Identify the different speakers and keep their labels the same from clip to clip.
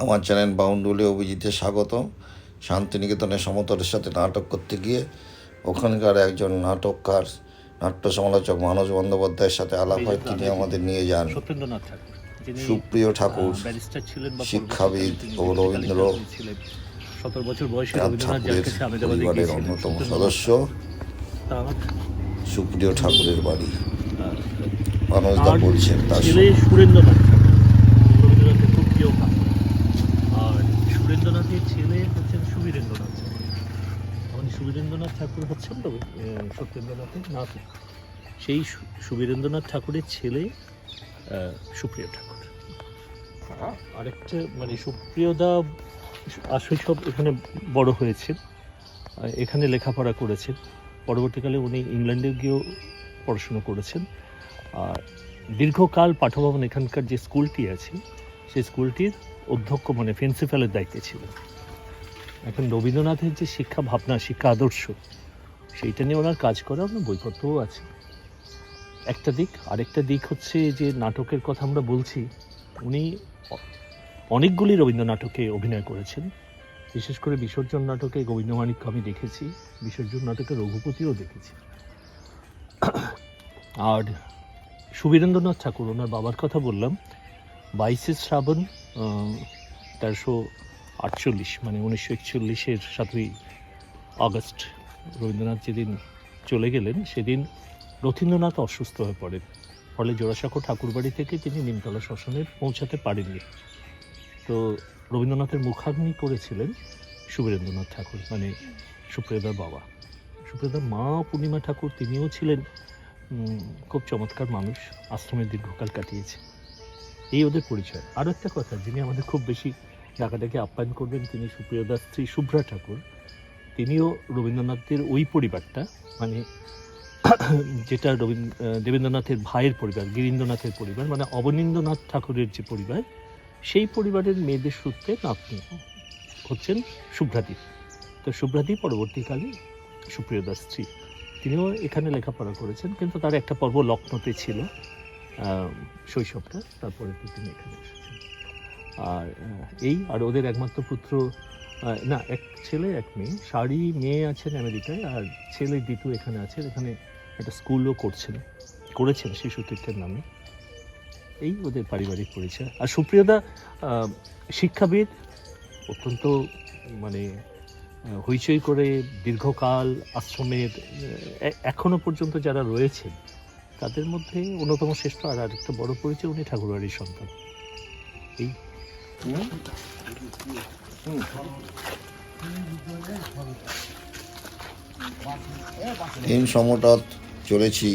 Speaker 1: আমার চ্যানেল বাউন্ডুলে অভিজিতে স্বাগত। শান্তিনিকেতনে সমতলের সাথে নাটক করতে গিয়ে ওখানকার একজন নাটককার, নাট্য সমালোচক মানস বন্দ্যোপাধ্যায়ের সাথে আলাপ হয়। তিনি আমাদের নিয়ে যান সুপ্রিয় ঠাকুর, শিক্ষাবিদ ও রবীন্দ্রনাথ ঠাকুরের পরিবারের অন্যতম সদস্য সুপ্রিয় ঠাকুরের বাড়ি। মানসদা বলছেন তার
Speaker 2: সুরেন্দ্রনাথ রবীন্দ্রনাথের খুব প্রিয় ভাব। আর সুরেন্দ্রনাথের ছেলে হচ্ছেন সুবীরেন্দ্রনাথ ঠাকুর। মানে সুবীরেন্দ্রনাথ ঠাকুর হচ্ছেন তো সত্যেন্দ্রনাথের নাতি। সেই সুবীরেন্দ্রনাথ ঠাকুরের ছেলে সুপ্রিয় ঠাকুর। আরেকটা মানে সুপ্রিয়দা শৈশব এখানে বড় হয়েছেন, এখানে লেখাপড়া করেছেন। পরবর্তীকালে উনি ইংল্যান্ডে গিয়েও পড়াশুনো করেছেন। আর দীর্ঘকাল পাঠভবন এখানকার যে স্কুলটি আছে সেই স্কুলটির অধ্যক্ষ মানে প্রিন্সিপালের দায়িত্বে ছিলেন। এখন রবীন্দ্রনাথের যে শিক্ষা ভাবনা, শিক্ষা আদর্শ, সেইটা নিয়ে ওনার কাজ করা আপনার বইপত্রও আছে একটা দিক। আরেকটা দিক হচ্ছে যে নাটকের কথা আমরা বলছি, উনি অনেকগুলি রবীন্দ্র নাটকে অভিনয় করেছেন। বিশেষ করে বিসর্জন নাটকে গোবিন্দমাণিক্য আমি দেখেছি, বিসর্জন নাটকে রঘুপতিও দেখেছি। আর সুবীরেন্দ্রনাথ ঠাকুর, ওনার বাবার কথা বললাম, 22শে শ্রাবণ 1348 মানে 1941 7ই আগস্ট রবীন্দ্রনাথ যেদিন চলে গেলেন সেদিন রথীন্দ্রনাথ অসুস্থ হয়ে পড়েন। ফলে জোড়াসাঁকো ঠাকুরবাড়ি থেকে তিনি নিমতলা শ্মশানে পৌঁছাতে পারেননি। তো রবীন্দ্রনাথের মুখাগ্নি করেছিলেন সুবীরেন্দ্রনাথ ঠাকুর, মানে সুপ্রিয়দার বাবা। সুপ্রিয়দার মা পূর্ণিমা ঠাকুর, তিনিও ছিলেন খুব চমৎকার মানুষ, আশ্রমে দীর্ঘকাল কাটিয়েছে। এই ওদের পরিচয়। আরও একটা কথা, যিনি আমাদের খুব বেশি ডাকাডাকি আপ্যায়ন করবেন, তিনি সুপ্রিয়দার স্ত্রী শুভ্রা ঠাকুর। তিনিও রবীন্দ্রনাথের ওই পরিবারটা, মানে যেটা দেবেন্দ্রনাথের ভাইয়ের পরিবার, গিরীন্দ্রনাথের পরিবার, মানে অবনীন্দ্রনাথ ঠাকুরের যে পরিবার, সেই পরিবারের মেয়েদের সূত্রে নাতনি হচ্ছেন শুভ্রাদি। তো শুভ্রাদি পরবর্তীকালে সুপ্রিয়দার স্ত্রী। তিনিও এখানে লেখাপড়া করেছেন, কিন্তু তার একটা পর্ব লখনৌতে ছিল শৈশবটা, তারপরে তো তিনি এখানে এসেছেন। আর ওদের একমাত্র পুত্র, না, এক ছেলে এক মেয়ে। শাড়ি মেয়ে আছেন আমেরিকায়, আর ছেলে দিতু এখানে আছেন। এখানে একটা স্কুলও করেছেন শিশু তীর্থের নামে। এই ওদের পারিবারিক পরিচয়। আর সুপ্রিয়দা শিক্ষাবিদ, অত্যন্ত মানে হইচই করে দীর্ঘকাল আশ্রমের এখনো পর্যন্ত যারা রয়েছেন তাদের মধ্যে অন্যতম শ্রেষ্ঠ। আর আরেকটা বড় পরিচয়, উনি ঠাকুরবাড়ির সন্তান। এই
Speaker 1: তিন সমটত চলেছি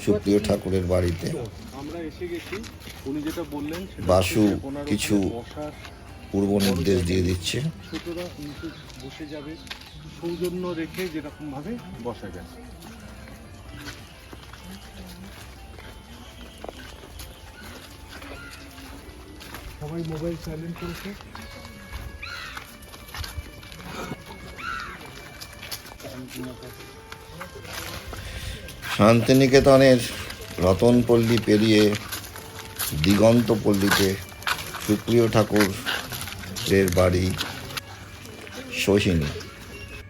Speaker 1: সুপ্রিয় ঠাকুরের বাড়িতে। বাসু কিছু পূর্ব নির্দেশ দিয়ে দিচ্ছে।
Speaker 3: ছোটরা নিচে বসে যাবে, সৌজন্য রেখে যেরকম ভাবে বসা যায়। সবাই মোবাইল সাইলেন্ট করেছে।
Speaker 1: শান্তিনিকেতনের রতনপল্লী পেরিয়ে দিগন্তপল্লীতে সুপ্রিয় ঠাকুরের বাড়ি সোহিনী,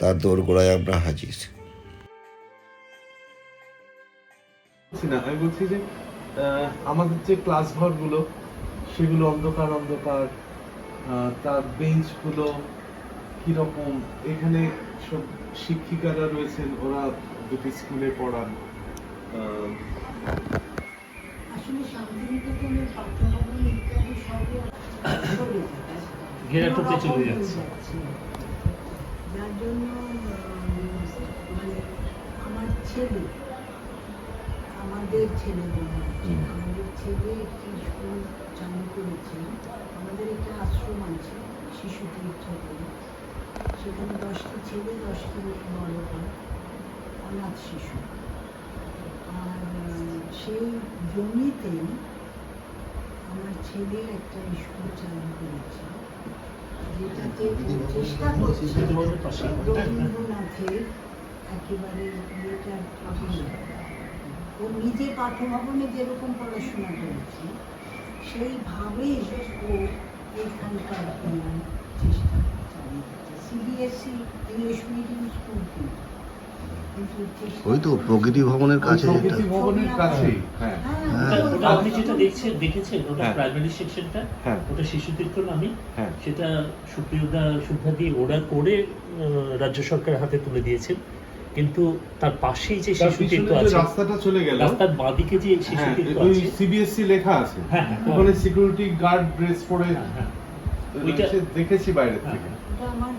Speaker 1: তার দোরগোড়ায় আমরা হাজির।
Speaker 3: আমি বলছি যে আমাদের যে ক্লাস ঘরগুলো, সেগুলো অন্ধকার অন্ধকার, তার বেঞ্চগুলো কিরকম। এখানে সব শিক্ষিকারা রয়েছেন, ওরা দুটি স্কুলে পড়ান।
Speaker 2: ঘেরাটোপে চলে যাচ্ছে,
Speaker 4: যার জন্য আমাদের ছেলে একটি স্কুল চালু করেছে। আমাদের একটা আশ্রম আছে শিশু তীর্থ বলে, সেখানে 10টি ছেলে 10টি মেয়ে বড় হয়, অনাথ শিশু। আর সেই জমিতেই আমার ছেলে একটা স্কুল চালু করেছে, যেটাতে চেষ্টা করছে রবীন্দ্রনাথের একেবারে ইয়েটার ভাবনা। ও নিজে পাঠভবনে যেরকম পড়াশোনা করেছে সেইভাবেই ও এখানকার চেষ্টা চালিয়ে যাচ্ছে। সিবিএসসি ইংলিশ মিডিয়াম স্কুল কিন্তু চেষ্টা
Speaker 1: ওই তো প্রকৃতি ভবনের কাছে যেটা
Speaker 3: প্রকৃতি ভবনের কাছেই, হ্যাঁ।
Speaker 4: হ্যাঁ,
Speaker 2: ওটা আপনি যেটা দেখেছেন ওটা
Speaker 3: হ্যাঁ।
Speaker 2: প্রাইমারি সেকশনটা,
Speaker 3: হ্যাঁ।
Speaker 2: ওটা শিশু তীর্থ নামে,
Speaker 3: হ্যাঁ।
Speaker 2: সেটা সুপ্রিয়দা সুদ্ধা দিয়ে ওরা করে রাজ্য সরকারের হাতে তুলে দিয়েছেন। কিন্তু তার পাশেই যে
Speaker 3: তার
Speaker 2: শিশু
Speaker 3: পিছনে
Speaker 2: তীর্থ
Speaker 3: যে
Speaker 2: আছে,
Speaker 3: রাস্তাটা চলে গেল,
Speaker 2: রাস্তার বাঁদিকে যে শিশু
Speaker 3: হ্যাঁ,
Speaker 2: তীর্থ
Speaker 3: ওই
Speaker 2: আছে,
Speaker 3: সিবিএসসি লেখা আছে,
Speaker 2: হ্যাঁ, হ্যাঁ,
Speaker 3: ওখানে সিকিউরিটি গার্ড ড্রেস পরে
Speaker 2: হ্যাঁ, হ্যাঁ, ওইটা-
Speaker 3: সে দেখেছি বাইরে
Speaker 2: হ্যাঁ,
Speaker 3: থেকে।
Speaker 4: ওটা আমার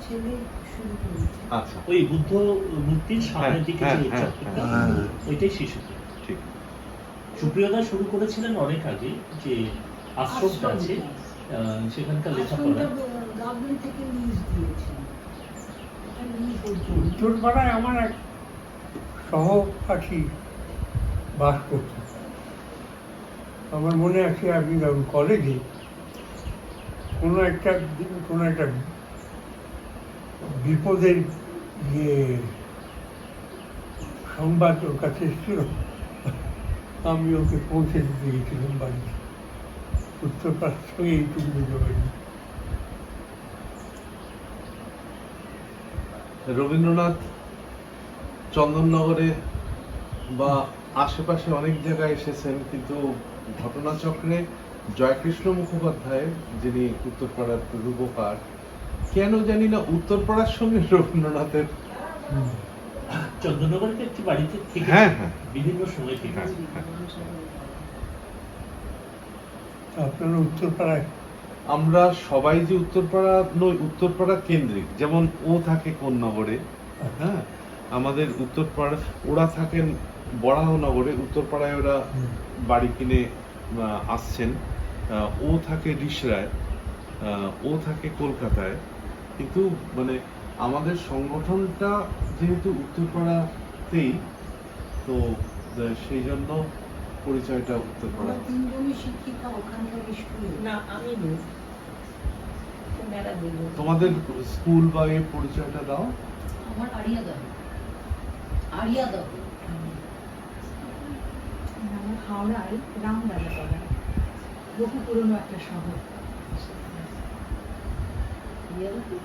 Speaker 4: ছেলে শুরু করেছে।
Speaker 3: আচ্ছা,
Speaker 2: ওই বুদ্ধ মূর্তির সামনের
Speaker 3: হ্যাঁ,
Speaker 2: দিকে
Speaker 3: হ্যাঁ,
Speaker 2: যে
Speaker 3: হ্যাঁ,
Speaker 2: চত্বরটা,
Speaker 1: হ্যাঁ।
Speaker 2: ওইটাই শিশু তীর্থ।
Speaker 3: ঠিক।
Speaker 2: সুপ্রিয়দা শুরু করেছিলেন অনেক আগে, যে আশ্রমটা আছে সেখানকার লেখাপড়া।
Speaker 4: গভর্নমেন্ট থেকে লিজ দিয়েছেন, ওটা লিজ হচ্ছে।
Speaker 5: উত্তরপাড়ায় আমার এক সহপাঠী বাস করত। আমার মনে আছে আমি যখন কলেজে কোনো একটা বিপদের ইয়ে সংবাদ ওর কাছে এসেছিল, আমি ওকে পৌঁছে দিতে গেছিলাম বাড়ি। উত্তরপাড়ার সঙ্গে এইটুকু যোগাযোগ।
Speaker 3: রবীন্দ্রনাথ চন্দননগরে বা আশেপাশে অনেক জায়গায় এসেছেন, কিন্তু ঘটনাচক্রে জয়কৃষ্ণ মুখোপাধ্যায়, যিনি উত্তরপাড়ার রূপকার, কেন জানি না উত্তরপাড়ার সঙ্গে রবীন্দ্রনাথের,
Speaker 2: চন্দ্রনগরের একটি বাড়িতে থেকে
Speaker 3: হ্যাঁ, হ্যাঁ,
Speaker 2: বিভিন্ন সময় থেকে
Speaker 3: হ্যাঁ, হ্যাঁ।
Speaker 5: আপনারা উত্তরপাড়ায়
Speaker 3: আমরা সবাই যে উত্তরপাড়া নই, উত্তরপাড়া কেন্দ্রিক। যেমন ও থাকে কোন্নগরে, হ্যাঁ, আমাদের উত্তরপাড়া, ওরা থাকেন বরাহনগরে, উত্তরপাড়ায় ওরা বাড়ি কিনে আসছেন। ও থাকে রিষড়ায়, ও থাকে কলকাতায়, কিন্তু মানে আমাদের সংগঠনটা যেহেতু উত্তরপাড়াতেই, তো সেই জন্য পরিচয়টা উত্তরপাড়া।
Speaker 4: আমরা তিনজনই শিক্ষিকা ওখানকার স্কুলে।
Speaker 6: না আমি নই, মেয়েরা দিল।
Speaker 3: তোমাদের স্কুল বা এই পরিচয়টা দাও।
Speaker 6: আমার আরিয়াদহ।
Speaker 4: আমার হাওড়ায় রামদাদা পাড়া, বহু পুরনো একটা শহর।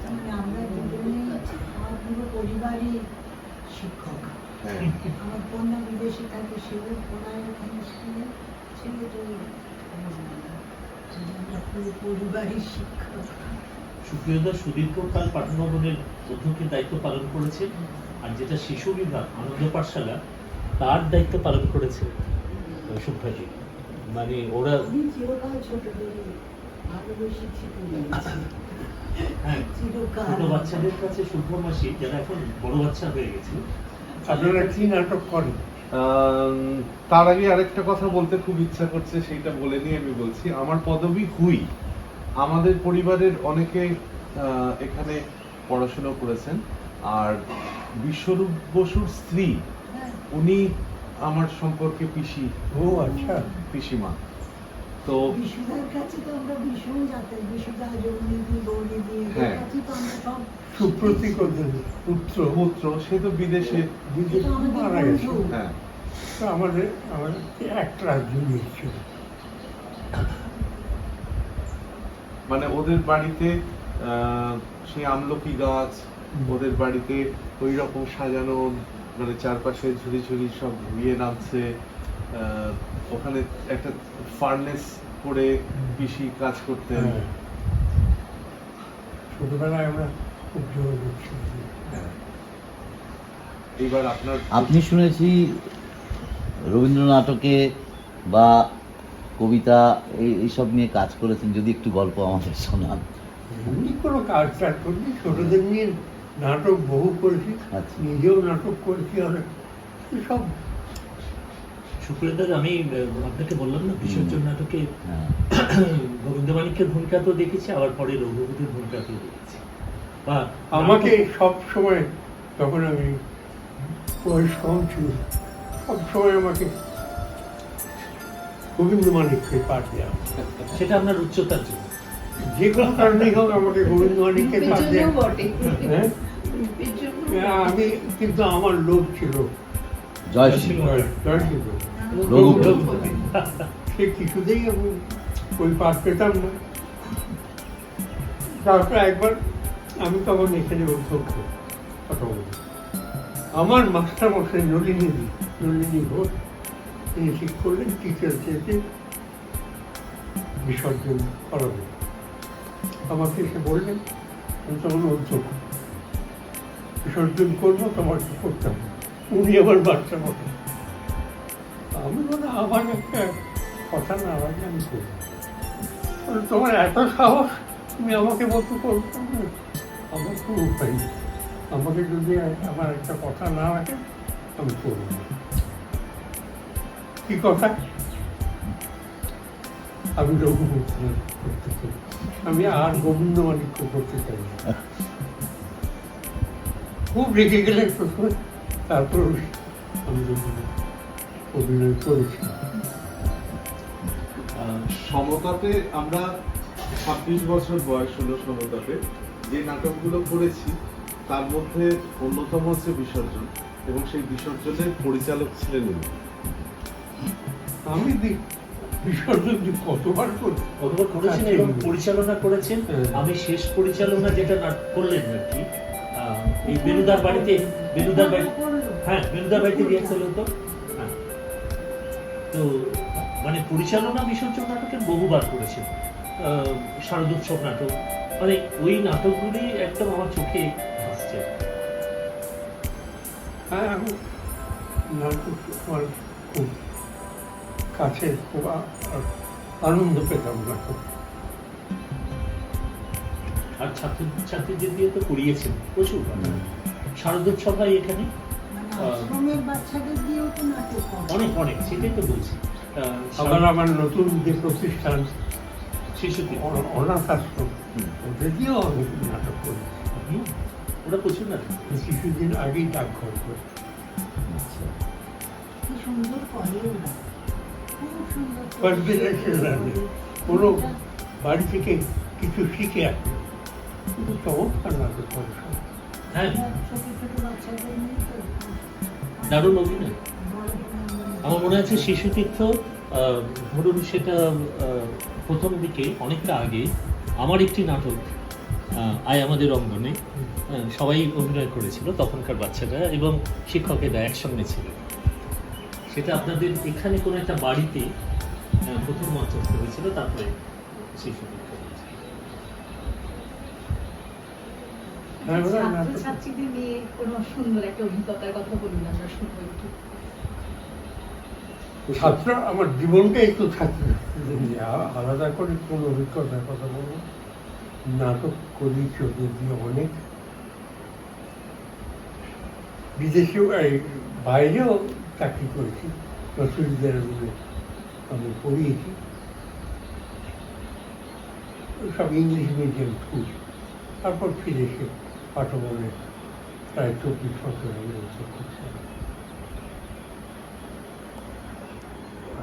Speaker 4: মানে আমরা দুজনেই আমার পুরো পরিবারই শিক্ষক।
Speaker 3: হ্যাঁ,
Speaker 4: আমার কন্যা বিদেশে থাকে, সেও পড়ায় ওখানে স্কুলে, ছেলে তো আমরা পুরো পরিবারই শিক্ষক।
Speaker 2: সুপ্রিয়দা সুদীর্ঘকাল পাঠভবনের অধ্যক্ষের দায়িত্ব পালন করেছেন, আর যেটা শিশু বিভাগ আনন্দ পাঠশালা তার দায়িত্ব পালন করেছে শুভ্রাজি। মানে ওরা
Speaker 4: আমি চিরকাল ছোটদের ভালোবেসে ছেড়ে দিয়েছি।
Speaker 2: হ্যাঁ,
Speaker 4: চিরকাল।
Speaker 2: ছোট বাচ্চাদের কাছে শুভ্র মাসি, যারা এখন বড় বাচ্চা হয়ে গেছে,
Speaker 5: আপনারা কি নাটক করেন?
Speaker 3: তার আগে আরেকটা কথা বলতে খুব ইচ্ছা করছে, সেইটা বলে নিয়ে আমি বলছি। আমার পদবী হুই। আমাদের পরিবারের অনেকে এখানে পড়াশোনা করেছেন, আর বিশ্বরূপ বসুর স্ত্রী,
Speaker 4: হ্যাঁ,
Speaker 3: উনি আমার সম্পর্কে
Speaker 5: ও আচ্ছা,
Speaker 3: পিসিমা। তো
Speaker 4: বিশুদার কাছে তো আমরা ভীষণ যাতায়াত, বিশুদা জগনীতি গৌরীদি এদের
Speaker 3: হ্যাঁ।
Speaker 4: কাছে তো আমরা সব
Speaker 5: সুপ্রতীক ওদের পুত্র
Speaker 3: পুত্র, সে তো বিদেশে,
Speaker 5: বিদেশে
Speaker 4: আমাদের
Speaker 5: মারা গেছে।
Speaker 4: বন্ধু।
Speaker 3: হ্যাঁ,
Speaker 5: তো আমাদের এক ক্লাস জুনিয়র ছিল।
Speaker 3: মানে ওদের বাড়িতে সেই আমলকি গাছ, ওদের বাড়িতে ওই রকম সাজানো, মানে চারপাশে ঝুড়ি ঝুড়ি সব ইয়ে নামছে। ওখানে একটা ফার্নেস করে পিসি কাজ করতেন।
Speaker 5: হ্যাঁ। ছোটবেলায় আমরা খুব যোগাযোগ ছিল।
Speaker 3: হ্যাঁ। এইবার আপনার
Speaker 7: আপনি শুনেছি রবীন্দ্র নাটকে বা কবিতা এইসব নিয়ে কাজ করেছেন, যদি একটু গল্প আমাদের শোনান।
Speaker 5: এমনি কোনো কাজ টাজ করিনি, ছোটদের নিয়ে নাটক বহু করেছি,
Speaker 7: আচ্ছা।
Speaker 5: নিজেও নাটক করেছি অনেক, সব।
Speaker 2: সুপ্রিয়দার আমি আপনাকে বললাম না বিসর্জন নাটকে
Speaker 7: হ্যাঁ।
Speaker 2: গোবিন্দমাণিক্যের ভূমিকা তো দেখেছি, আবার পরে রঘুপতির ভূমিকাকেও দেখেছি। বা
Speaker 5: আমাকে সব সময়, যখন আমি বয়স কম ছিল, সব সময় আমাকে গোবিন্দ মানিককে পাঠ দেওয়া,
Speaker 2: সেটা আপনার উচ্চতার জন্য।
Speaker 5: যে কোনো কারণেই হোক আমাকে গোবিন্দ মানিককে পাঠ
Speaker 6: পিছনেও
Speaker 5: দেওয়া।
Speaker 6: বটে।
Speaker 5: হ্যাঁ,
Speaker 6: পিছনেও
Speaker 5: আমি কিন্তু আমার লোভ ছিল
Speaker 7: জয় শ্রী
Speaker 5: জয়সিংহ,
Speaker 7: রঘুপতি।
Speaker 5: সে কিছুতেই আমি ওই পাঠ পেতাম না। তারপরে একবার আমি তখন এখানে অধ্যক্ষ কথা বলি, আমার মাস্টার মশাই নলিনী ঘোষ তিনি ঠিক করলেন টিচার ডেতে বিসর্জন করাবে। আমাকে এসে বললেন, আমি তখন অধ্যক্ষ, বিসর্জন করবো, তোমার কি করতে হবে। উনি আমার বাচ্চা মতো, আমি বলে আমার একটা কথা না লাগে আমি করবো। তোমার এত সাহস, তুমি আমাকে বলতে করবো, আমার কোনো উপায় নেই, আমাকে যদি আমার একটা কথা না রাখে আমি করবো না। কি কথা? আমি রঘুমূর্তি করতে চাই, আমি আর গোবিন্দ মানিক্য করতে চাই না। খুব রেগে গেলেন প্রথমে, তারপর আমি অভিনয় করেছি।
Speaker 3: সমতাতে আমরা 26 বছর বয়স হলো সমতাতে যে নাটকগুলো করেছি তার মধ্যে অন্যতম হচ্ছে বিসর্জন, এবং সেই বিসর্জনের পরিচালক ছিলেন উনি।
Speaker 5: আমি বিসর্জন কতবার
Speaker 2: করেছেন এবং পরিচালনা করেছেন।
Speaker 5: হ্যাঁ।
Speaker 2: আমি শেষ পরিচালনা যেটা করলেন আর কি, এই বেলুদার বাড়িতে, হ্যাঁ বেলুদার বাড়িতে রিহার্সাল হতো। হ্যাঁ, তো মানে পরিচালনা বিসর্জন নাটকের বহুবার করেছেন, শারদোৎসব নাটক, মানে ওই নাটকগুলি একদম আমার চোখে আসছে।
Speaker 5: হ্যাঁ, আমি নাটক আমার খুব কাছে, খুব আনন্দ পেতাম নাটক।
Speaker 2: আর ছাত্রীদের দিয়ে তো করিয়েছেন প্রচুর, শারদোৎসব হয় এখানে,
Speaker 4: মানে আশ্রমের বাচ্চাদের দিয়েও তো নাটক করে।
Speaker 2: অনেক সেটাই তো বলছি।
Speaker 5: আবার আমার নতুন যে প্রতিষ্ঠান
Speaker 2: শিশুটি
Speaker 5: অনাথ আশ্রম, ওদের দিয়েও আমি নাটক করি।
Speaker 2: ওরা প্রচুর নাটক।
Speaker 5: কিছুদিন আগেই ডাকঘর করে।
Speaker 4: কি সুন্দর করে ওরা, খুব সুন্দর করে।
Speaker 5: First generation কোনো বাড়ি থেকে কিছু শিখে আসে, কিন্তু চমৎকার নাটক করে সব।
Speaker 2: হ্যাঁ,
Speaker 4: ছোট ছোট বাচ্চাদের নিয়ে তো
Speaker 2: দারুণ অভিনয়।
Speaker 4: বড় বড়
Speaker 2: আমার মনে আছে শিশুতীর্থ, ধরুন সেটা প্রথম দিকে অনেকটা আগে আমার একটি নাটক আয় আমাদের অঙ্গনে, সবাই অভিনয় করেছিল তখনকার বাচ্চারা এবং শিক্ষকেরা একসঙ্গে ছিল। সেটা আপনাদের এখানে কোনো একটা বাড়িতে প্রথম মঞ্চস্থ হয়েছিল, তারপরে শিশুতীর্থ হয়েছিল।
Speaker 5: হ্যাঁ, ওরা নাটক
Speaker 6: ছাত্রছাত্রীদের নিয়ে কোনো সুন্দর একটা অভিজ্ঞতার কথা বলুন, আমরা শুনবো একটু।
Speaker 5: ছাত্র আমার জীবনকে একটু ছাত্র আলাদা করে কোনো অভিজ্ঞতার কথা বলবো। নাটক করি চোখে দিয়ে অনেক, বিদেশেও বাইরেও চাকরি করেছি, বিশ্ববিদ্যালয়গুলো আমি পড়িয়েছি, সব ইংলিশ মিডিয়াম স্কুল। তারপর ফিরে এসে পাঠভবনে প্রায় 24 বছর আমি করছি।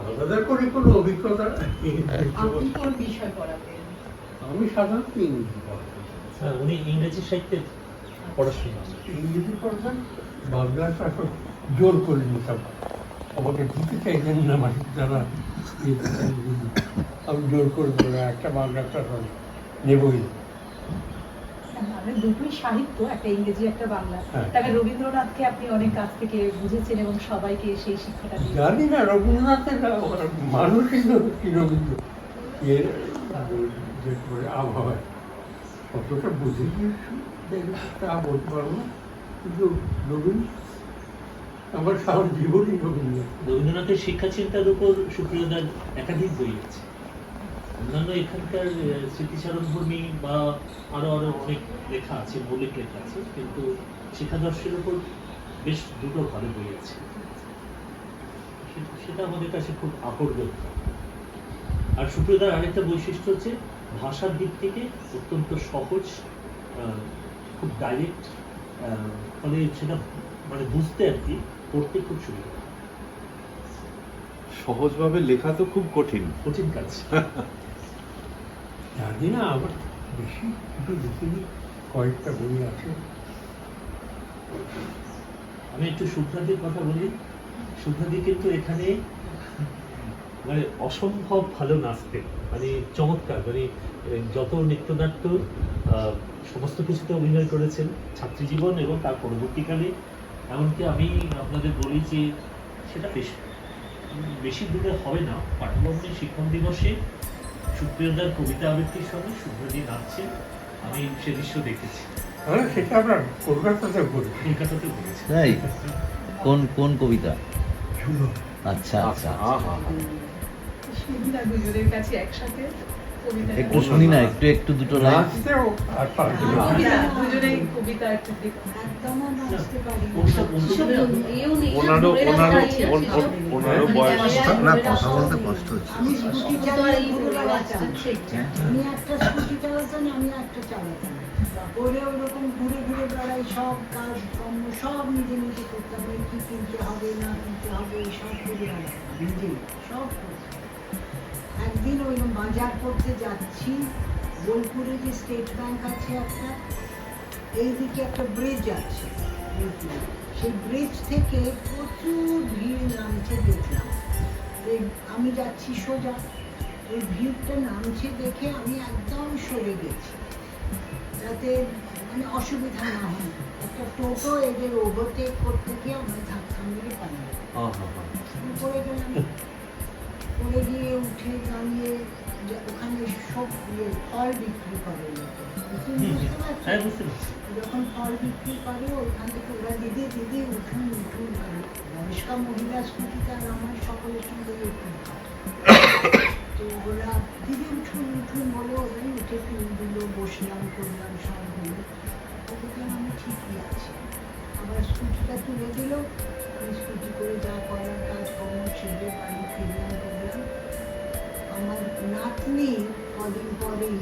Speaker 5: আলাদা করে কোনো অভিজ্ঞতা
Speaker 6: আপনি কোন বিষয় পড়াতেন?
Speaker 5: আমি সাধারণত ইংরেজি পড়াতাম।
Speaker 2: উনি ইংরেজি সাহিত্যের পড়াশোনা।
Speaker 5: ইংরেজি পড়তাম, বাংলাটা এখন জোর করে নিতাম, আমাকে দিতে চাইলেন না মাসিক যারা, আমি জোর করে বলে একটা বাংলাটা নেবই।
Speaker 6: মানে দুটোই সাহিত্য, একটা ইংরেজি একটা বাংলা।
Speaker 5: হ্যাঁ।
Speaker 6: তবে রবীন্দ্রনাথকে আপনি অনেক কাছ থেকে বুঝেছেন এবং সবাইকে সেই শিক্ষাটা দিয়েছেন।
Speaker 5: জানি না রবীন্দ্রনাথের মানুষই তো কি রবীন্দ্র এর আবহাওয়ায় কতটা বুঝে তা বলতে পারবো না, কিন্তু রবীন্দ্র আমার সারা জীবনই রবীন্দ্র।
Speaker 2: রবীন্দ্রনাথের শিক্ষা চিন্তার উপর সুপ্রিয়দার একাধিক বই আছে। অন্যান্য এখানকার স্মৃতিচারণভূমি বা আরো অনেক লেখা আছে, মৌলিক লেখা আছে, কিন্তু শিক্ষাদর্শের উপর বেশ দুটো ভালো বই আছে। সেটা আমাদের কাছে খুব আপড়। আর সুপ্রিয়দার আরেকটা বৈশিষ্ট্য হচ্ছে ভাষার দিক থেকে অত্যন্ত সহজ, খুব ডাইরেক্ট, ফলে সেটা মানে বুঝতে আর কি, পড়তে খুব সুবিধা।
Speaker 3: সহজভাবে লেখা তো খুব কঠিন
Speaker 2: কাজ।
Speaker 5: জানি না, আমার বেশি কিছু দেখিনি, কয়েকটা বই আছে।
Speaker 2: আমি একটু শুভ্রাদির কথা বলি। শুভ্রাদি কিন্তু এখানে মানে অসম্ভব ভালো নাচতেন, মানে চমৎকার, মানে যত নৃত্যনাট্য সমস্ত কিছুতে অভিনয় করেছেন ছাত্রী জীবন এবং তার পরবর্তীকালে। এমনকি আমি আপনাদের বলি যে সেটা বেশি দূরে হবে না, পাঠ্যভবনী শিক্ষক দিবসে সুপ্রিয়দার কবিতা আবৃত্তির সঙ্গে শুভ্রজি নাচছেন, আমি সে দৃশ্য দেখেছি,
Speaker 5: হ্যাঁ সেটা আমরা কলকাতাতে করি।
Speaker 2: কলকাতাতে বলেছি।
Speaker 7: তাই কোন কোন কবিতা?
Speaker 5: শুনো
Speaker 7: আচ্ছা আচ্ছা
Speaker 6: শুনলাম দুজনের কাছে একসাথে কবিতা,
Speaker 7: একটু শুনি না, একটু একটু দুটো লাইন।
Speaker 5: নাচতেও আর পারবে না।
Speaker 6: কবিতা দুজনেই কবিতা একটু দেখুন।
Speaker 4: একদম আর নাচতে পারি না।
Speaker 2: কবিতা বলতে গেলে
Speaker 3: ওনারও বয়স
Speaker 1: না, কথা বলতে কষ্ট হচ্ছে।
Speaker 4: আমি স্কুটি চালিয়ে ঘুরে বেড়াতাম। আমি একটা স্কুটি চালাতাম, আমি একটা চালাতাম। ওরে ওরকম ঘুরে ঘুরে বেড়াই, সব কাজ কর্ম সব নিজে নিজে করতাম। ওই কি কিনতে হবে না কিনতে হবে সব করে বেড়াতাম নিজে, সব করতাম। একদিন ওই বাজার করতে যাচ্ছি, বোলপুরে যে স্টেট ব্যাংক আছে একটা, এইদিকে একটা ব্রিজ আছে বোলপুরে। সেই ব্রিজ থেকে প্রচুর ভিড় নামছে দেখলাম। আমি যাচ্ছি সোজা, ওই ভিড়টা নামছে দেখে আমি একদম সরে গেছি, যাতে মানে অসুবিধা না হয়। একটা টোটো এদের ওভারটেক করতে গিয়ে আমরা ধাক্কা মেরে পালিয়ে পড়ে গেলাম। পড়ে গিয়ে উঠে দাঁড়িয়ে ওখানে সব ফল বিক্রি করে লোকে, তুমি বুঝতে পারছো? যখন ফল বিক্রি করে ওইখান থেকে ওরা দিদি দিদি উঠুন উঠুন করে, বয়স্কা মহিলা স্কুটিতে আর আমার সকলের সঙ্গে উঠুন। তো ওরা দিদি উঠুন উঠুন বলে ওরাই উঠে ফুল দিল, বসলাম করলাম সব হলো। ওদের আমি ঠিকই আছি। আবার স্কুটিটা তুলে দিল, আমি স্কুটি করে যা করার কাজকর্ম ছেড়ে বাড়ি ফিরলাম করলাম। আমার নাতনি কদিন পরেই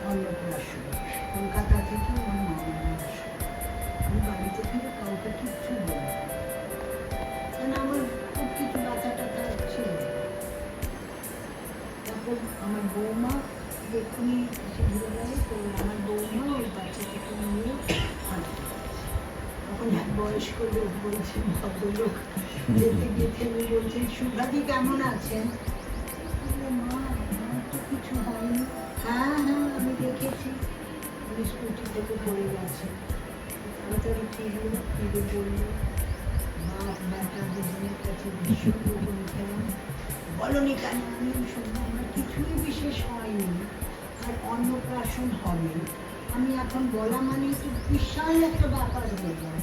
Speaker 4: অন্নপ্রাশন, কলকাতা থেকে আমার মামার আসে। আমি বাড়িতে কিন্তু কাউকে কিচ্ছু বলি না, কেন আমার খুব কিছু ব্যথা ট্যাথা ছিল। তারপর আমার বৌমা এক্ষুনি এসে ঘুরে গেল, তো আমার বৌমা ওই বাচ্চাটাকে নিয়ে আসবে। তখন এক বয়স্ক লোক বলছেন, ভদ্রলোক যেতে গিয়ে থেমে বলছেন, সুভাদি কেমন আছেন? মা আমার তো কিছু হয়নি। হ্যাঁ হ্যাঁ আমি দেখেছি, আমি স্কুটি থেকে পড়ে গেছে। তাড়াতাড়ি ফিরল, ফিরে বলল, বাপ বেটা দুজনের কাছে ভীষণ রকম খেলাম। বলনি কেন? আমি শুনলাম আমার কিছুই বিশেষ হয়নি, আর অন্নপ্রাশন হবে। আমি এখন বলা মানে একটু বিশাল একটা ব্যাপার হয়ে গেল।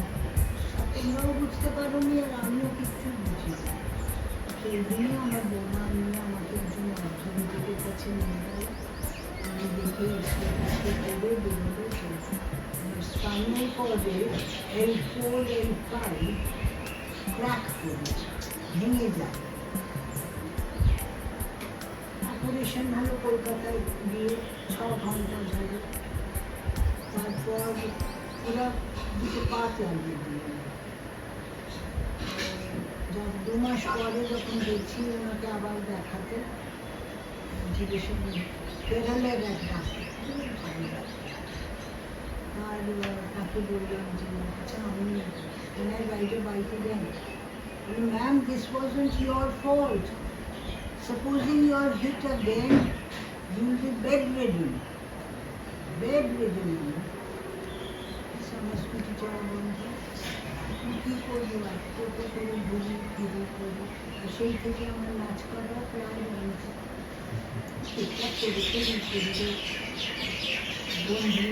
Speaker 4: তোমরাও বুঝতে পারো নি আর আমিও কিচ্ছু বুঝি না। সেই দিনে আমার বৌমা নিয়ে আমাকে একজন অর্থনীতিকের কাছে নিয়ে গেল। আমি দেখে করে বেরোলো, স্পাইনাল কর্ডে L4 L5 ক্র্যাক করেছে, ভেঙে যায়। অপারেশন হলো কলকাতায় গিয়ে 6 ঘন্টা ধরে। তারপর ওরা দুটো পাত লাগিয়ে দিল। 2 মাস পরে যখন গেছি ওনাকে আবার দেখাতে, জিজ্ঞেস কেরালের এক ডাক্তার, ভালো ডাক্তার। আর তাকে বললাম যে আচ্ছা আমি ওনার বাড়িতে যাই। Ma'am, this wasn't your fault. Supposing you are hit again, you will be bedridden. আমার স্কুটি চলা বন্ধ। কী করবো আর, টোটো করে ঘুরি ফিরি করি। সেই থেকে আমার নাচ করা প্রায় বন্ধ। ঠিকঠাক করে করি বন্ধু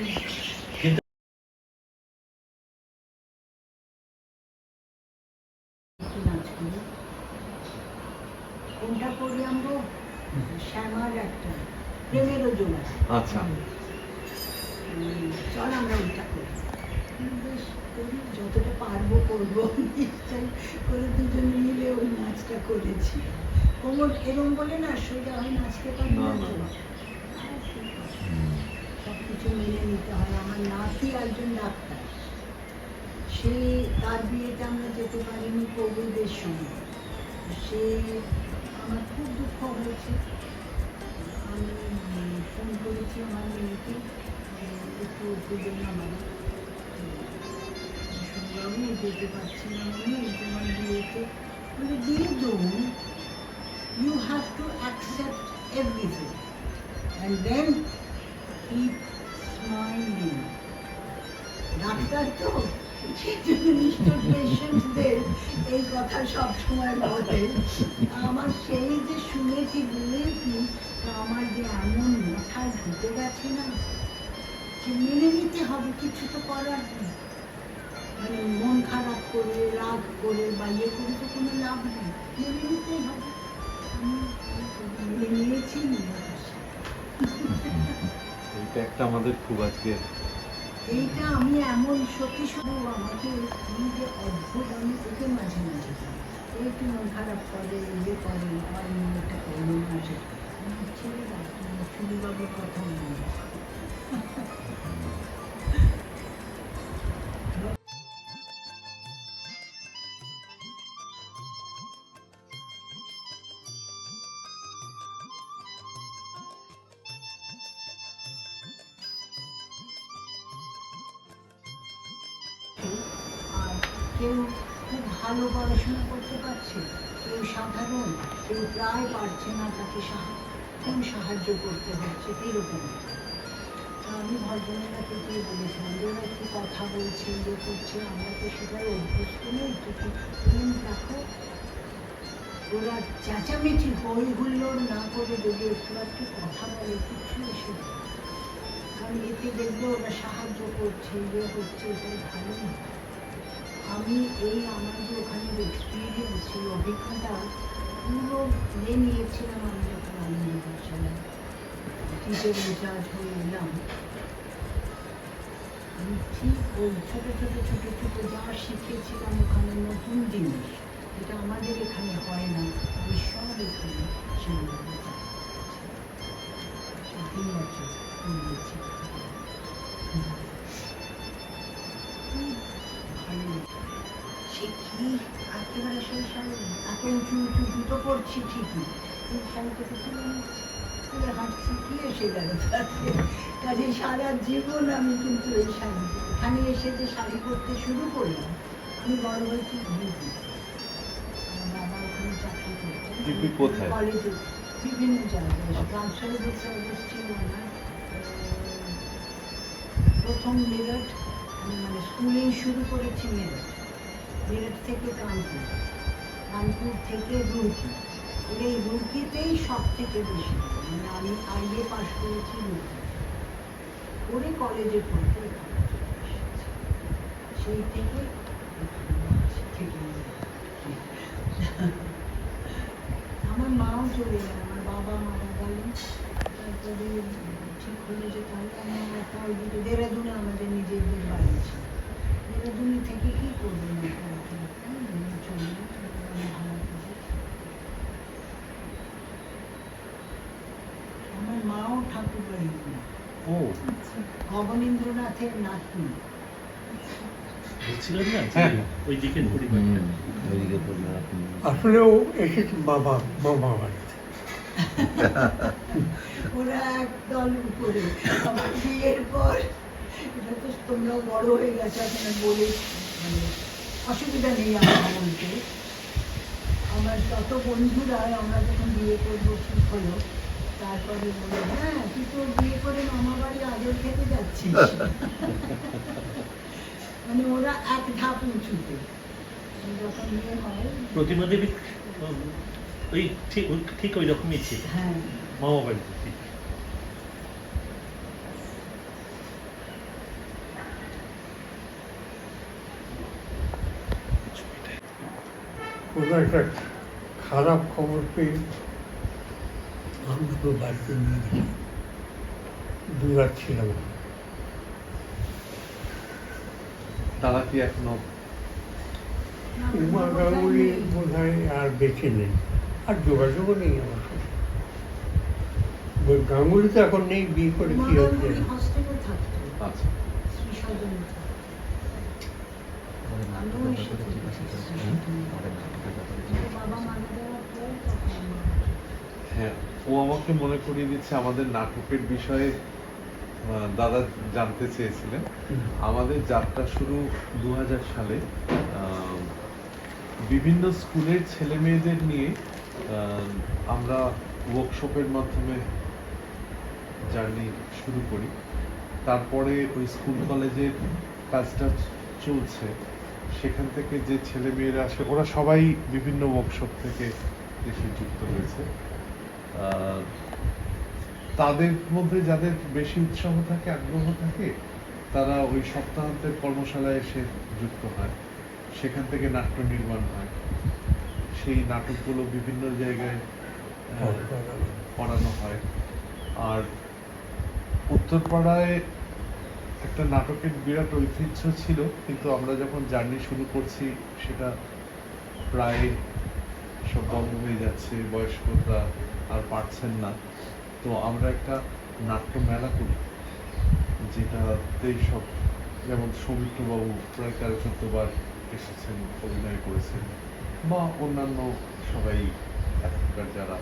Speaker 4: নাচ করি। কোনটা করি আমরা? শ্যামার একটা প্রেমেরও জোড়া।
Speaker 3: আচ্ছা,
Speaker 4: চল আমরা ওইটা করি। বেশ করি, যতটা পারবো করবো। নিশ্চয় করে দুজনে মিলে ওই নাচটা করেছি। কোমর এরম বলে না সোজা হয় নাচতে পারি না তো, সব কিছু মেনে নিতে হয়। আমার নাতি একজন ডাক্তার, সে তার বিয়েতে আমরা যেতে পারিনি কোভিডের সময়। সে আমার খুব দুঃখ হয়েছে। আমি ফোন করেছি আমার মেয়েকে, একটু ওষুধের নামানো। শুনলাম যেতে পারছি না, আমি তোমার বিয়েতে বলে দিয়ে দেবো। you have to accept everything and then keep smiling. Doctor তো সেজন্য নিষ্ঠুর পেশেন্টদের এই কথা সবসময় বলে। আমার সেই যে শুনেছি বলেছি, আমার যে এমন মাথায় ঢুকে গেছে না, যে মেনে নিতে হবে, কিছু তো করার নেই। মানে মন খারাপ করে, রাগ করে বা ইয়ে করে তো কোনো লাভ নেই, মেনে নিতেই হবে। আমি মেনে নিয়েছি, নিয়ে আসি।
Speaker 3: এটা একটা আমাদের খুব আজকে
Speaker 4: এইটা আমি এমন সত্যি শুধু আমাকে এই যে অদ্ভুত, আমি ওকে মাঝে মাঝে এই একটু মন খারাপ করে, ইয়ে করে, আমার মনটা করলো না, ছেড়ে দাও, সুবিবাবুর কথা মনে হয়। আর কেউ খুব ভালো পড়াশোনা করতে পারছে, কেউ সাধারণ, কেউ প্রায় পারছে না, তাকে কেউ সাহায্য করতে হচ্ছে, এরকম। আমি ভদ্রমহিলাকে গিয়ে বলেছিলাম যে ওরা একটু কথা বলছে, ইয়ে করছে, আমরা তো সেটাই অভ্যস্ত নই। দেখো, ওরা চেঁচামেচি হই হুল্লোড় না করে যদি একটু একটু কথা বলে, কিছু এসে যায়। কারণ এতে দেখবে ওরা সাহায্য করছে, ইয়ে হচ্ছে, এটাই ভালো না। আমি এই আমার যে ওখানে এক্সপিরিয়েন্স, সেই অভিজ্ঞতা পুরো নিয়েছিলাম আমি যখন আনন্দবাজারে টিচার ইনচার্জ হয়ে এলাম। আমি ঠিক ওই ছোটো ছোটো ছোটো ছোটো যা শিখেছিলাম ওখানে, নতুন জিনিস, এটা আমাদের এখানে হয় না, আমি সব এখানে সেগুলো 3 বছর নিয়েছি। ভালো সে কি একেবারে সেই সামনে এত উঁচু উঁচু জুতো পড়ছি ঠিকই, কিন্তু শাড়িটাকে তুলে হাঁটছি, কি এসে গেল তাতে? কাজে সারা জীবন আমি কিন্তু এই শাড়ি, এখানে এসে যে শাড়ি পরতে শুরু করলাম, আমি বড় হয়েছি ভিপি। আমার বাবা ওখানে চাকরি
Speaker 3: ভিপি কোথায়?
Speaker 4: করতেন কলেজে, বিভিন্ন জায়গায় ট্রান্সফারেবল সার্ভিস ছিল না। প্রথম মেরঠ, আমি মানে স্কুলিং শুরু করেছি মেরঠ, মেরঠ থেকে কানপুর, কানপুর থেকে রুড়কি, এই রুড়কিতেই সব থেকে বেশি, মানে আমি আইএ পাস করেছি রুড়কি করে, কলেজে পড়তে সেই থেকে আমার মাও চলে গেল, আমার বাবা মারা গেলেন। তারপরে ঠিক হলো যে তাহলে আমার একটা ওই দিকে দেহরাদুনে আমাদের নিজেদের বাড়ি ছিল, দেহরাদুনি থেকে কী করবো না, চলবে ভালো করে। আমার মাও ঠাকুর বাড়ি,
Speaker 3: ও
Speaker 4: গগনেন্দ্রনাথের নাতনি।
Speaker 2: বলছিলেন না যে
Speaker 3: হ্যাঁ।
Speaker 2: ওই দিকের পরিবারটা
Speaker 7: ওইদিকে পরিবার।
Speaker 5: আসলেও এসেছে মামা বাড়িতে।
Speaker 4: ওরা একদল উপরে, আমার বিয়ের পর, এটা তো তোমরাও বড় হয়ে গেছে এখন বলে, মানে অসুবিধা নেই আমার বলতে। আমার যত বন্ধুরা, আমরা যখন বিয়ে করবো ঠিক হলো, তারপরে বললো হ্যাঁ তুই তো বিয়ে করে মামা বাড়ি আদর খেতে যাচ্ছিস। মানে ওরা এক ধাপ উঁচুতে। যখন বিয়ে হয়,
Speaker 2: প্রতিমা দেবী ওই ঠিক ওই রকমই ছিল
Speaker 4: হ্যাঁ,
Speaker 2: মামা বাড়িতে। ঠিক
Speaker 5: কোনো একটা খারাপ খবর পেয়ে আমি তো বাড়িতে নিয়ে গেছি, দূরাচ্ছিলাম।
Speaker 3: তারা কি এখনো
Speaker 5: উমা গাঙ্গুলি বোধ হয় আর বেঁচে নেই, আর যোগাযোগও নেই আমার সাথে। ওই গাঙ্গুলি তো এখন নেই, বিয়ে করে কি হচ্ছে?
Speaker 4: হস্টেলে থাকতো,
Speaker 3: আচ্ছা
Speaker 4: শ্রী সদনে থাকতো। আমিও এসে বাবা মারা যাওয়ার পর তখন আমার,
Speaker 3: হ্যাঁ, ও আমাকে মনে করিয়ে দিচ্ছে আমাদের নাটকের বিষয়ে। দাদা জানতে চেয়েছিলেন আমাদের যাত্রা শুরু 2000 সালে বিভিন্ন স্কুলের ছেলে মেয়েদের নিয়ে আমরা ওয়ার্কশপের মাধ্যমে জার্নি শুরু করি, তারপরে ওই স্কুল কলেজের কাজটা চলছে, সেখান থেকে যে ছেলে মেয়েরা আসে ওরা সবাই বিভিন্ন ওয়ার্কশপ থেকে এসে যুক্ত হয়েছে। তাদের মধ্যে যাদের বেশি উৎসাহ থাকে, আগ্রহ থাকে, তারা ওই সপ্তাহান্তের কর্মশালায় এসে যুক্ত হয়, সেখান থেকে নাট্য নির্মাণ হয়, সেই নাটকগুলো বিভিন্ন জায়গায় পড়ানো হয়। আর উত্তরপাড়ায় একটা নাটকের বিরাট ঐতিহ্য ছিল, কিন্তু আমরা যখন জার্নি শুরু করছি সেটা প্রায় সব বন্ধ হয়ে যাচ্ছে, বয়স্করা আর পারছেন না। তো আমরা একটা নাট্য মেলা করি, যেটাতেই সব, যেমন সৌমিত্রবাবু প্রায় 13-14 বার এসেছেন, অভিনয় করেছেন, বা অন্যান্য সবাই এখনকার যারা,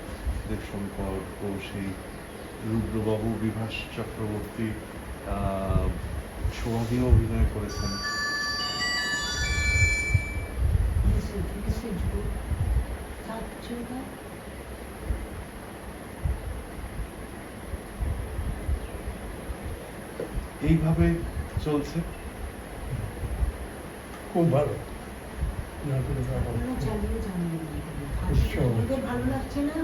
Speaker 3: দেবশঙ্কর ও সেই রুদ্রবাবু, বিভাস চক্রবর্তী, সৌভাগীও অভিনয় করেছেন। এইভাবে চলছে।
Speaker 5: খুব ভালো নাটকের ব্যাপার।
Speaker 4: চালিয়ে যান।
Speaker 5: উৎসব।
Speaker 4: ওদের ভালো লাগছে না?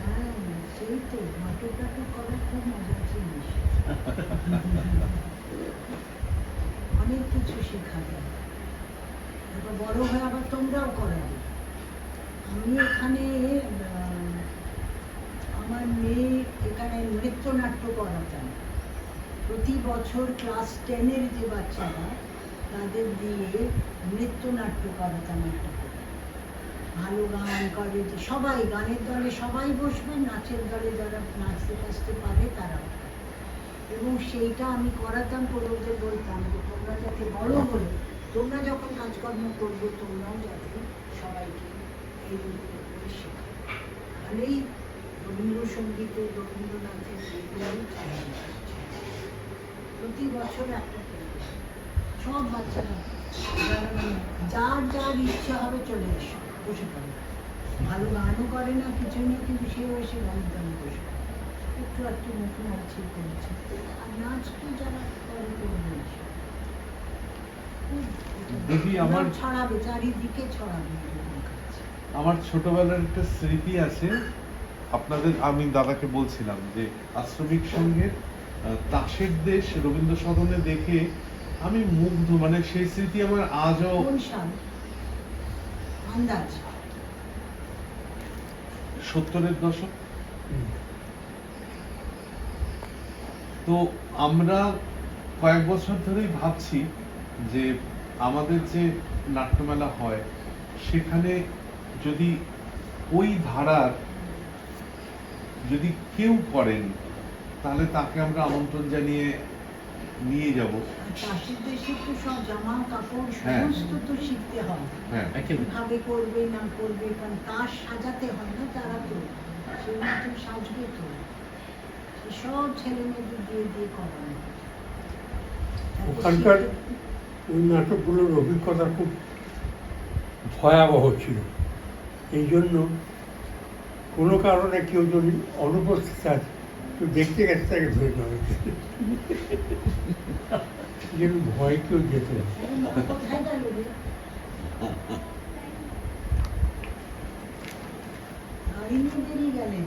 Speaker 4: হ্যাঁ, সেই তো নাটক টাটক করার খুব মজার জিনিস। অনেক কিছু শেখা যায়। এবার বড় হয়ে আবার তোমরাও করাবে। আমি এখানে আমার মেয়ে এখানে নৃত্যনাট্য করাতাম। প্রতি বছর ক্লাস 10-এর যে বাচ্চারা, তাদের দিয়ে নৃত্যনাট্য করাতাম একটা করে। ভালো গান করে, যে সবাই গানের দলে সবাই বসবে, নাচের দলে যারা নাচতে টাচতে পারে তারাও। এবং সেইটা আমি করাতাম, করে ওদের বলতাম যে তোমরা যাতে বড় হলে, তোমরা যখন কাজকর্ম করবে, তোমরাও যাতে সবাইকে এইগুলো করে শেখো। তাহলেই রবীন্দ্রসঙ্গীতে, রবীন্দ্রনাথের এইগুলোই চালানো হচ্ছে। প্রতি বছর একটা করে সব বাচ্চারা, যার যার ইচ্ছা হবে চলে এসো, বসে পড়ে। ভালো গানও করে না, কিছু না, কিন্তু সেও এসে গানের গান বসে পড়ে। একটু একটু নতুন আছে করেছে। আর নাচ তো যারা করে করবে এসে।
Speaker 3: দেখি আমার
Speaker 4: ছড়াবে, চারিদিকে ছড়াবে।
Speaker 3: আমার ছোটবেলার একটা স্মৃতি আছে আপনাদের, আমি দাদাকে বলছিলাম যে আশ্রমিক সঙ্গের তাসের দেশ রবীন্দ্র সদনে দেখে আমি মুগ্ধ, মানে সেই স্মৃতি আমার আজও।
Speaker 4: কোন সাল? আন্দাজ
Speaker 3: 70-এর দশক। তো আমরা কয়েক বছর ধরেই ভাবছি যে আমাদের যে নাট্যমেলা হয়, সেখানে যদি ওই ধারার যদি কেউ করেন, তাহলে তাকে আমরা আমন্ত্রণ জানিয়ে নিয়ে যাব।
Speaker 4: চাষের দেশে তো সব জামা কাপড়
Speaker 3: হ্যাঁ।
Speaker 4: সমস্ত তো শিখতে হয়।
Speaker 3: হ্যাঁ,
Speaker 4: কিভাবে করবে না করবে, কারণ তার সাজাতে হয় না, তারা তো সেই মতো সাজবে তো। সব ছেলে মেয়েদের দিয়ে দিয়ে করানো।
Speaker 5: ওখানকার ওই নাটকগুলোর অভিজ্ঞতা খুব ভয়াবহ ছিল। এই জন্য কোনো কারণে কেউ যদি অনুপস্থিত আছে, কেউ দেখতে গেছে, তাকে ধরে নেওয়া হয়েছে। যেন ভয় কেউ যেত না।
Speaker 4: কোথায় গেল রে? গাড়ি নিয়ে বেরিয়ে গেলেন।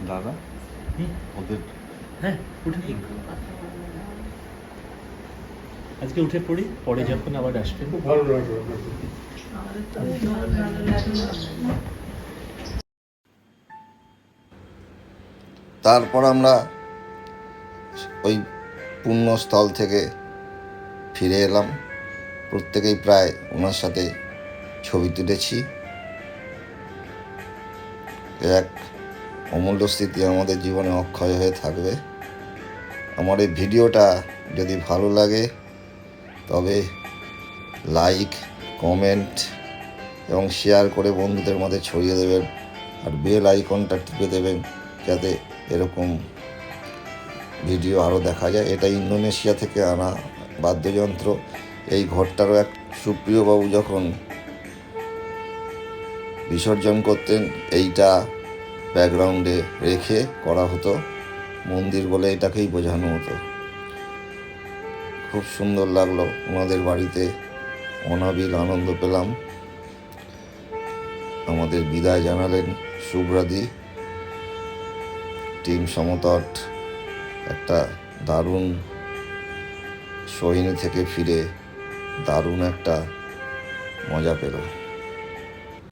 Speaker 3: দাদা ওদের
Speaker 2: হ্যাঁ, উঠে পড়ি। আজকে উঠে পড়ি, পরে যখন আবার আসবেন।
Speaker 5: খুব ভালো লাগলো।
Speaker 1: তারপর আমরা ওই পুণ্যস্থল থেকে ফিরে এলাম। প্রত্যেকেই প্রায় ওনার সাথে ছবি তুলেছি। এক অমূল্য স্মৃতি আমাদের জীবনে অক্ষয় হয়ে থাকবে। আমার এই ভিডিওটা যদি ভালো লাগে তবে লাইক, কমেন্ট এবং শেয়ার করে বন্ধুদের মধ্যে ছড়িয়ে দেবেন। আর বেল আইকনটা টিপে দেবেন যাতে এরকম ভিডিও আরও দেখা যায়। এটা ইন্দোনেশিয়া থেকে আনা বাদ্যযন্ত্র। এই ঘরটারও সুপ্রিয়বাবু যখন বিসর্জন করতেন এইটা ব্যাকগ্রাউন্ডে রেখে করা হতো, মন্দির বলে এটাকেই বোঝানো হতো। খুব সুন্দর লাগলো ওনাদের বাড়িতে, অনাবিল আনন্দ পেলাম। আমাদের বিদায় জানালেন শুভ্রাদি। টিম সমতট একটা দারুণ সোহিনী থেকে ফিরে দারুণ একটা মজা পেল।